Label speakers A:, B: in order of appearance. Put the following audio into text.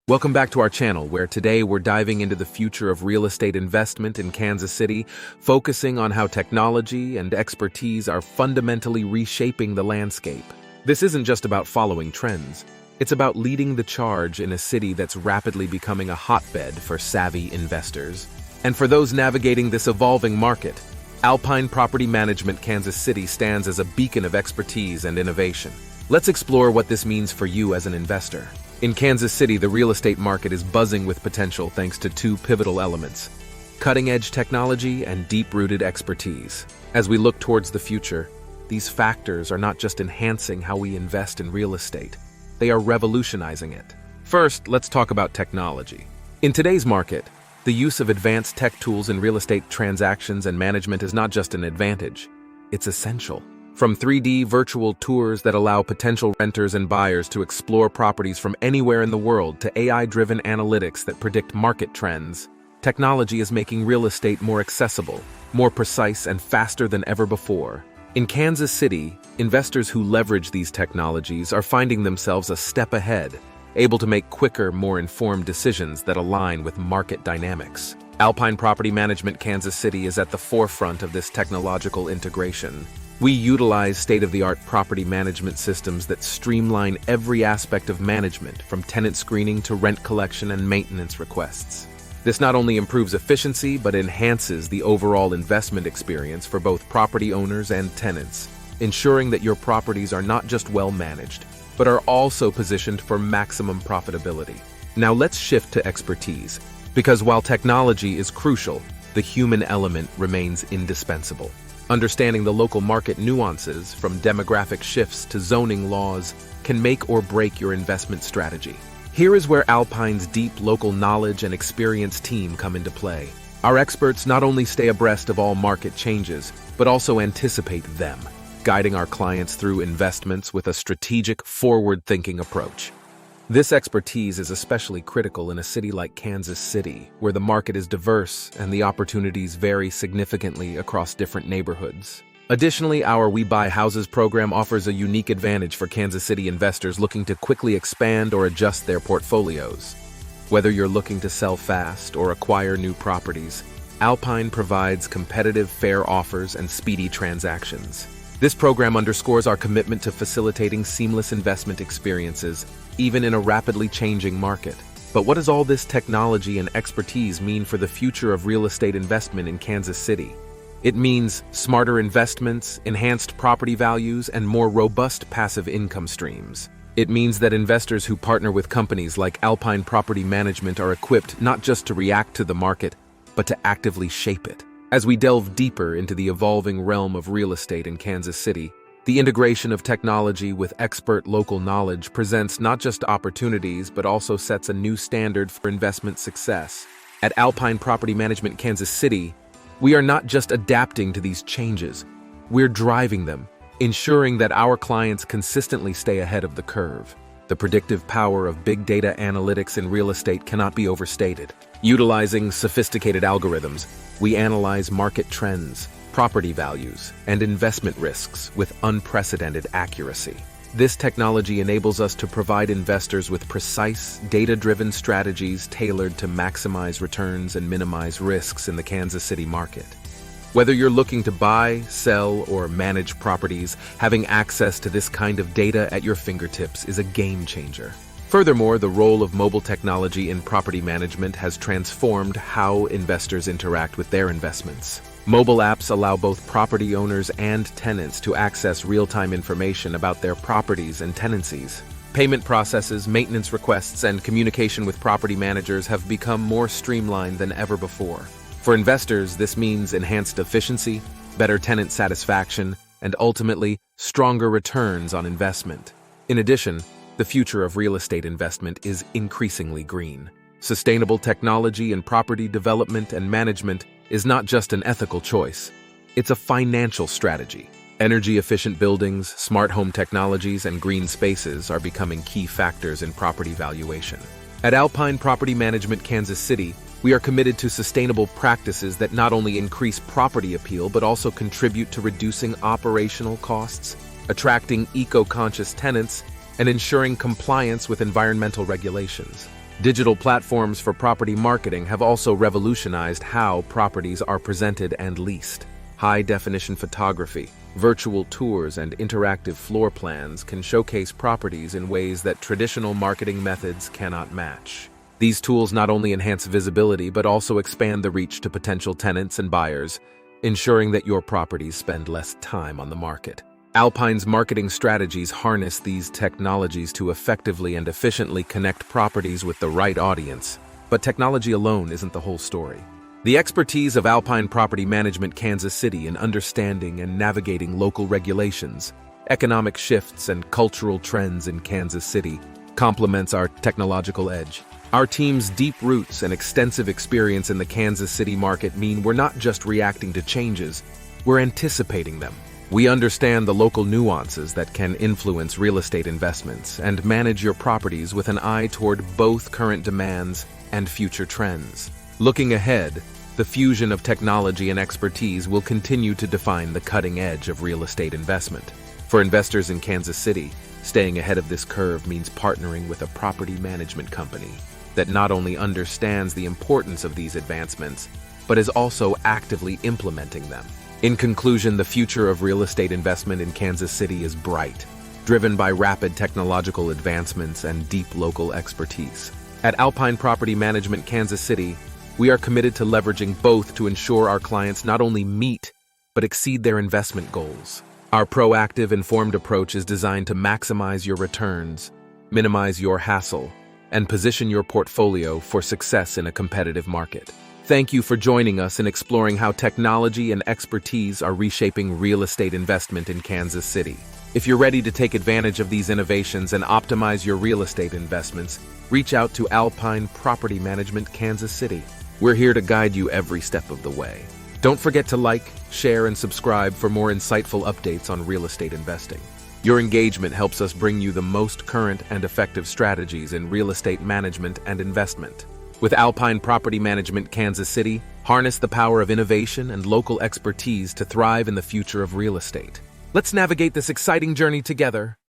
A: Welcome back to our channel, where today we're diving into the future of real estate investment in Kansas City, focusing on how technology and expertise are fundamentally reshaping the landscape. This isn't just about following trends. It's about leading the charge in a city that's rapidly becoming a hotbed for savvy investors. And for those navigating this evolving market, Alpine Property Management Kansas City stands as a beacon of expertise and innovation. Let's explore what this means for you as an investor. In Kansas City, the real estate market is buzzing with potential thanks to two pivotal elements: cutting-edge technology and deep-rooted expertise. As we look towards the future, these factors are not just enhancing how we invest in real estate, they are revolutionizing it. First, let's talk about technology. In today's market, the use of advanced tech tools in real estate transactions and management is not just an advantage, it's essential. From 3D virtual tours that allow potential renters and buyers to explore properties from anywhere in the world to AI-driven analytics that predict market trends, technology is making real estate more accessible, more precise, and faster than ever before. In Kansas City, investors who leverage these technologies are finding themselves a step ahead, able to make quicker, more informed decisions that align with market dynamics. Alpine Property Management Kansas City is at the forefront of this technological integration. We utilize state-of-the-art property management systems that streamline every aspect of management, from tenant screening to rent collection and maintenance requests. This not only improves efficiency, but enhances the overall investment experience for both property owners and tenants, ensuring that your properties are not just well-managed, but are also positioned for maximum profitability. Now let's shift to expertise, because while technology is crucial, the human element remains indispensable. Understanding the local market nuances, from demographic shifts to zoning laws, can make or break your investment strategy. Here is where Alpine's deep local knowledge and experienced team come into play. Our experts not only stay abreast of all market changes, but also anticipate them, guiding our clients through investments with a strategic, forward-thinking approach. This expertise is especially critical in a city like Kansas City, where the market is diverse and the opportunities vary significantly across different neighborhoods. Additionally, our We Buy Houses program offers a unique advantage for Kansas City investors looking to quickly expand or adjust their portfolios. Whether you're looking to sell fast or acquire new properties, Alpine provides competitive, fair offers and speedy transactions. This program underscores our commitment to facilitating seamless investment experiences, even in a rapidly changing market. But what does all this technology and expertise mean for the future of real estate investment in Kansas City? It means smarter investments, enhanced property values, and more robust passive income streams. It means that investors who partner with companies like Alpine Property Management are equipped not just to react to the market, but to actively shape it. As we delve deeper into the evolving realm of real estate in Kansas City, the integration of technology with expert local knowledge presents not just opportunities, but also sets a new standard for investment success. At Alpine Property Management Kansas City, we are not just adapting to these changes, we're driving them, ensuring that our clients consistently stay ahead of the curve. The predictive power of big data analytics in real estate cannot be overstated. Utilizing sophisticated algorithms, we analyze market trends, property values, and investment risks with unprecedented accuracy. This technology enables us to provide investors with precise, data-driven strategies tailored to maximize returns and minimize risks in the Kansas City market. Whether you're looking to buy, sell, or manage properties, having access to this kind of data at your fingertips is a game changer. Furthermore, the role of mobile technology in property management has transformed how investors interact with their investments. Mobile apps allow both property owners and tenants to access real-time information about their properties and tenancies. Payment processes, maintenance requests, and communication with property managers have become more streamlined than ever before. For investors, this means enhanced efficiency, better tenant satisfaction, and ultimately, stronger returns on investment. In addition, the future of real estate investment is increasingly green. Sustainable technology in property development and management is not just an ethical choice, it's a financial strategy. Energy-efficient buildings, smart home technologies, and green spaces are becoming key factors in property valuation. At Alpine Property Management Kansas City, we are committed to sustainable practices that not only increase property appeal but also contribute to reducing operational costs, attracting eco-conscious tenants, and ensuring compliance with environmental regulations. Digital platforms for property marketing have also revolutionized how properties are presented and leased. High-definition photography, virtual tours, and interactive floor plans can showcase properties in ways that traditional marketing methods cannot match. These tools not only enhance visibility but also expand the reach to potential tenants and buyers, ensuring that your properties spend less time on the market. Alpine's marketing strategies harness these technologies to effectively and efficiently connect properties with the right audience. But technology alone isn't the whole story. The expertise of Alpine Property Management Kansas City in understanding and navigating local regulations, economic shifts, and cultural trends in Kansas City complements our technological edge. Our team's deep roots and extensive experience in the Kansas City market mean we're not just reacting to changes, we're anticipating them. We understand the local nuances that can influence real estate investments and manage your properties with an eye toward both current demands and future trends. Looking ahead, the fusion of technology and expertise will continue to define the cutting edge of real estate investment. For investors in Kansas City, staying ahead of this curve means partnering with a property management company that not only understands the importance of these advancements, but is also actively implementing them. In conclusion, the future of real estate investment in Kansas City is bright, driven by rapid technological advancements and deep local expertise. At Alpine Property Management Kansas City, we are committed to leveraging both to ensure our clients not only meet, but exceed their investment goals. Our proactive, informed approach is designed to maximize your returns, minimize your hassle, and position your portfolio for success in a competitive market. Thank you for joining us in exploring how technology and expertise are reshaping real estate investment in Kansas City. If you're ready to take advantage of these innovations and optimize your real estate investments, reach out to Alpine Property Management Kansas City. We're here to guide you every step of the way. Don't forget to like, share, and subscribe for more insightful updates on real estate investing. Your engagement helps us bring you the most current and effective strategies in real estate management and investment. With Alpine Property Management Kansas City, harness the power of innovation and local expertise to thrive in the future of real estate. Let's navigate this exciting journey together.